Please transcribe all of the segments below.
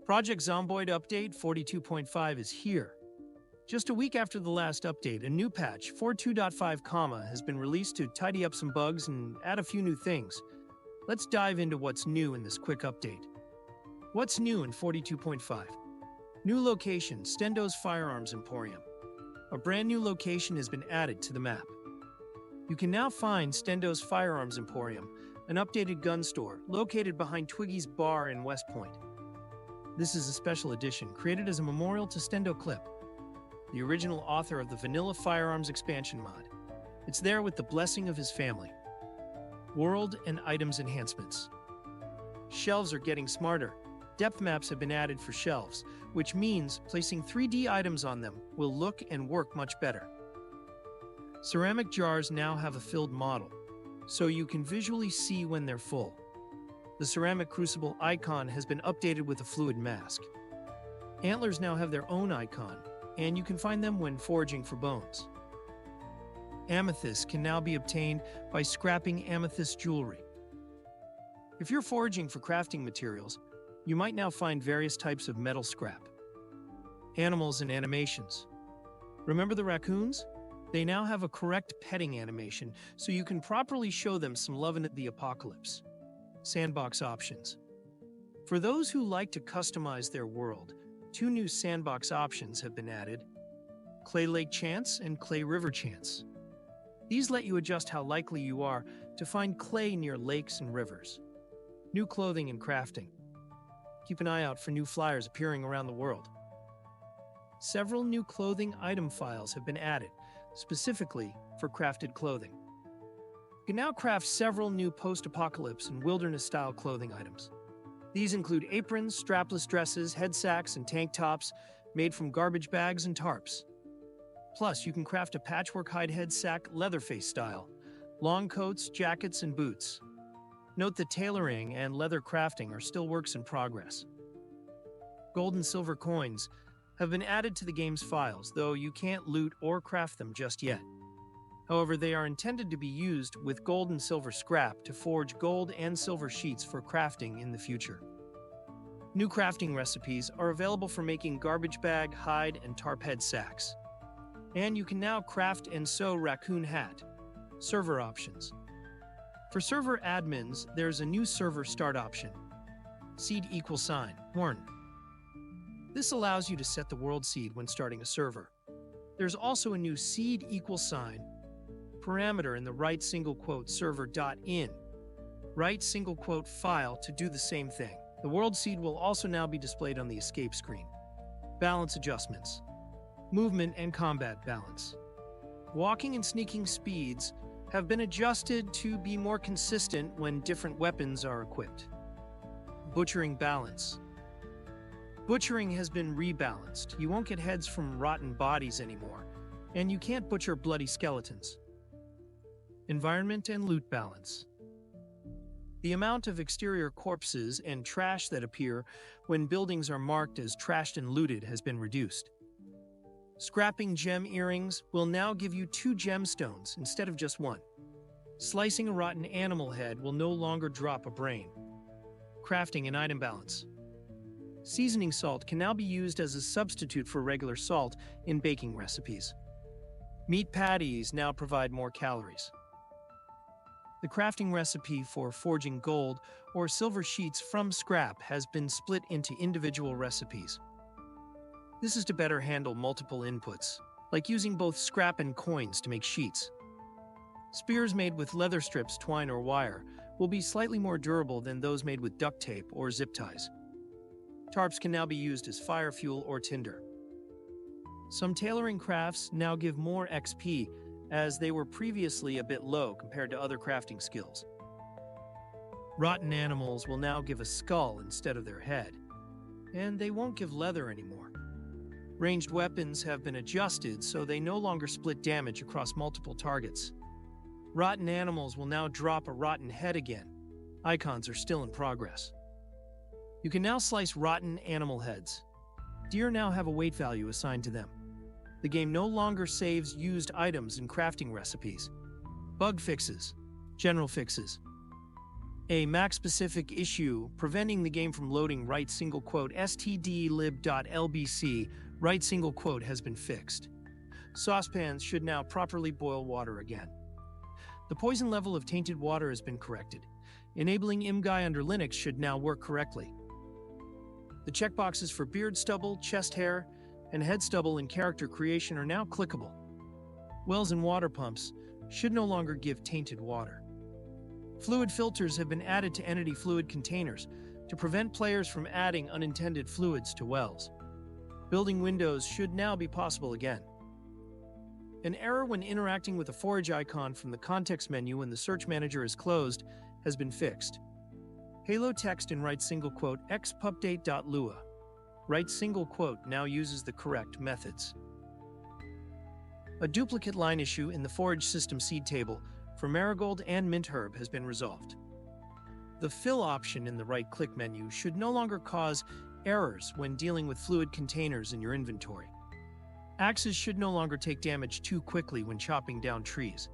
Project Zomboid update 42.5 is here. Just a week after the last update, a new patch, 42.5, has been released to tidy up some bugs and add a few new things. Let's dive into what's new in this quick update. What's new in 42.5? New location, Stendo's Firearms Emporium. A brand new location has been added to the map. You can now find Stendo's Firearms Emporium, an updated gun store located behind Twiggy's Bar in West Point. This is a special edition created as a memorial to Stendo Clip, the original author of the Vanilla Firearms expansion mod. It's there with the blessing of his family. World and items enhancements. Shelves are getting smarter. Depth maps have been added for shelves, which means placing 3D items on them will look and work much better. Ceramic jars now have a filled model, so you can visually see when they're full. The ceramic crucible icon has been updated with a fluid mask. Antlers now have their own icon, and you can find them when foraging for bones. Amethyst can now be obtained by scrapping amethyst jewelry. If you're foraging for crafting materials, you might now find various types of metal scrap. Animals and animations. Remember the raccoons? They now have a correct petting animation, so you can properly show them some love in the apocalypse. Sandbox options. For those who like to customize their world, 2 new sandbox options have been added: Clay Lake Chance and Clay River Chance. These let you adjust how likely you are to find clay near lakes and rivers. New clothing and crafting. Keep an eye out for new flyers appearing around the world. Several new clothing item files have been added, specifically for crafted clothing. You can now craft several new post-apocalypse and wilderness-style clothing items. These include aprons, strapless dresses, head sacks, and tank tops made from garbage bags and tarps. Plus, you can craft a patchwork hide head sack Leatherface style, long coats, jackets, and boots. Note that tailoring and leather crafting are still works in progress. Gold and silver coins have been added to the game's files, though you can't loot or craft them just yet. However, they are intended to be used with gold and silver scrap to forge gold and silver sheets for crafting in the future. New crafting recipes are available for making garbage bag, hide, and tarp head sacks. And you can now craft and sew raccoon hat. Server options. For server admins, there's a new server start option. Seed =1. This allows you to set the world seed when starting a server. There's also a new seed =, parameter in the right single quote server.in right single quote file to do the same thing. The world seed will also now be displayed on the escape screen. Balance adjustments. Movement and combat balance. Walking and sneaking speeds have been adjusted to be more consistent when different weapons are equipped. Butchering balance. Butchering has been rebalanced. You won't get heads from rotten bodies anymore, and you can't butcher bloody skeletons. Environment and loot balance. The amount of exterior corpses and trash that appear when buildings are marked as trashed and looted has been reduced. Scrapping gem earrings will now give you 2 gemstones instead of just 1. Slicing a rotten animal head will no longer drop a brain. Crafting and item balance. Seasoning salt can now be used as a substitute for regular salt in baking recipes. Meat patties now provide more calories. The crafting recipe for forging gold or silver sheets from scrap has been split into individual recipes. This is to better handle multiple inputs, like using both scrap and coins to make sheets. Spears made with leather strips, twine, or wire will be slightly more durable than those made with duct tape or zip ties. Tarps can now be used as fire fuel or tinder. Some tailoring crafts now give more XP, as they were previously a bit low compared to other crafting skills. Rotten animals will now give a skull instead of their head, and they won't give leather anymore. Ranged weapons have been adjusted so they no longer split damage across multiple targets. Rotten animals will now drop a rotten head again. Icons are still in progress. You can now slice rotten animal heads. Deer now have a weight value assigned to them. The game no longer saves used items in crafting recipes. Bug fixes. General fixes. A Mac-specific issue preventing the game from loading write single quote stdlib.lbc write single quote has been fixed. Saucepans should now properly boil water again. The poison level of tainted water has been corrected. Enabling imguy under Linux should now work correctly. The checkboxes for beard stubble, chest hair, and head stubble in character creation are now clickable. Wells and water pumps should no longer give tainted water. Fluid filters have been added to entity fluid containers to prevent players from adding unintended fluids to wells. Building windows should now be possible again. An error when interacting with a forage icon from the context menu when the search manager is closed has been fixed. Halo text in write single quote xpupdate.lua. Write single quote now uses the correct methods. A duplicate line issue in the forage system seed table for marigold and mint herb has been resolved. The fill option in the right-click menu should no longer cause errors when dealing with fluid containers in your inventory. Axes should no longer take damage too quickly when chopping down trees.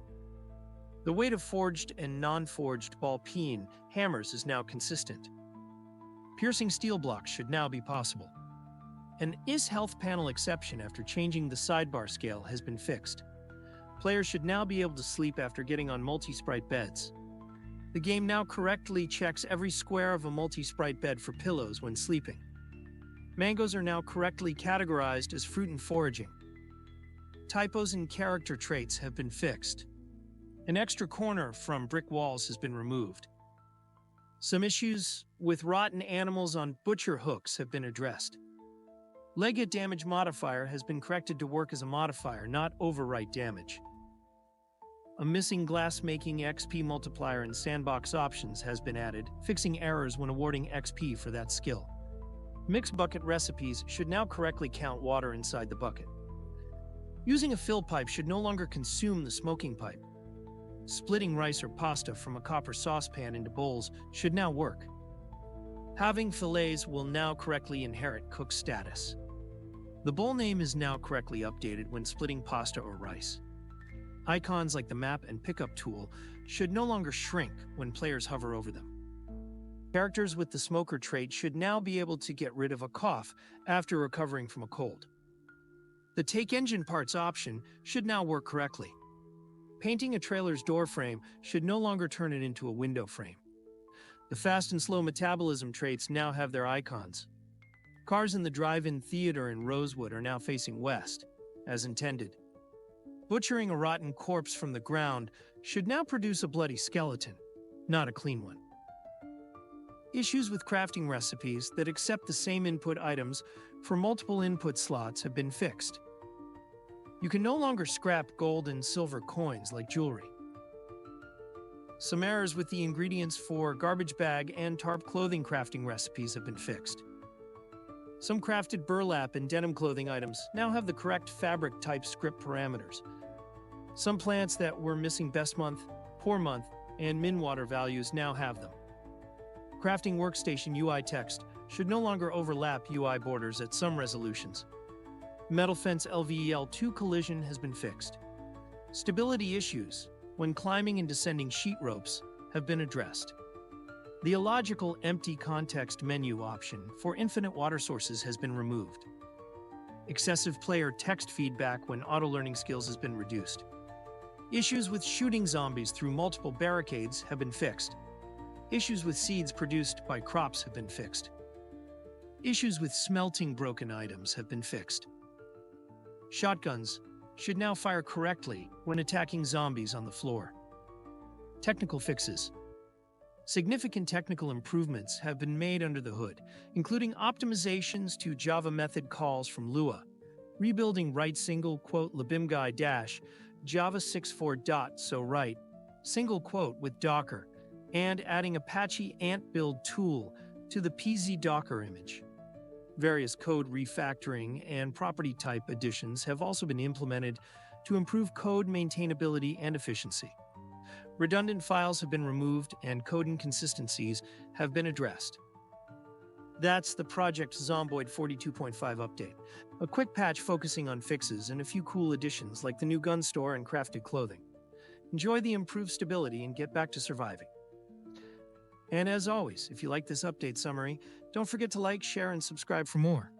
The weight of forged and non-forged ball-peen hammers is now consistent. Piercing steel blocks should now be possible. An is health panel exception after changing the sidebar scale has been fixed. Players should now be able to sleep after getting on multi-sprite beds. The game now correctly checks every square of a multi-sprite bed for pillows when sleeping. Mangoes are now correctly categorized as fruit and foraging. Typos in character traits have been fixed. An extra corner from brick walls has been removed. Some issues with rotten animals on butcher hooks have been addressed. Leg damage modifier has been corrected to work as a modifier, not overwrite damage. A missing glass-making XP multiplier in Sandbox options has been added, fixing errors when awarding XP for that skill. Mixed bucket recipes should now correctly count water inside the bucket. Using a fill pipe should no longer consume the smoking pipe. Splitting rice or pasta from a copper saucepan into bowls should now work. Having fillets will now correctly inherit cook status. The bowl name is now correctly updated when splitting pasta or rice. Icons like the map and pickup tool should no longer shrink when players hover over them. Characters with the smoker trait should now be able to get rid of a cough after recovering from a cold. The take engine parts option should now work correctly. Painting a trailer's door frame should no longer turn it into a window frame. The fast and slow metabolism traits now have their icons. Cars in the drive-in theater in Rosewood are now facing west, as intended. Butchering a rotten corpse from the ground should now produce a bloody skeleton, not a clean one. Issues with crafting recipes that accept the same input items for multiple input slots have been fixed. You can no longer scrap gold and silver coins like jewelry. Some errors with the ingredients for garbage bag and tarp clothing crafting recipes have been fixed. Some crafted burlap and denim clothing items now have the correct fabric type script parameters. Some plants that were missing best month, poor month, and min water values now have them. Crafting workstation UI text should no longer overlap UI borders at some resolutions. Metal fence LVEL2 collision has been fixed. Stability issues when climbing and descending sheet ropes have been addressed. The illogical empty context menu option for infinite water sources has been removed. Excessive player text feedback when auto-learning skills has been reduced. Issues with shooting zombies through multiple barricades have been fixed. Issues with seeds produced by crops have been fixed. Issues with smelting broken items have been fixed. Shotguns should now fire correctly when attacking zombies on the floor. Technical fixes. Significant technical improvements have been made under the hood, including optimizations to Java method calls from Lua, rebuilding write single quote libimguy dash Java 6.4 dot so write single quote with Docker, and adding Apache Ant build tool to the PZ Docker image. Various code refactoring and property type additions have also been implemented to improve code maintainability and efficiency. Redundant files have been removed and code inconsistencies have been addressed. That's the Project Zomboid 42.5 update. A quick patch focusing on fixes and a few cool additions like the new gun store and crafted clothing. Enjoy the improved stability and get back to surviving. And as always, if you like this update summary, don't forget to like, share, and subscribe for more.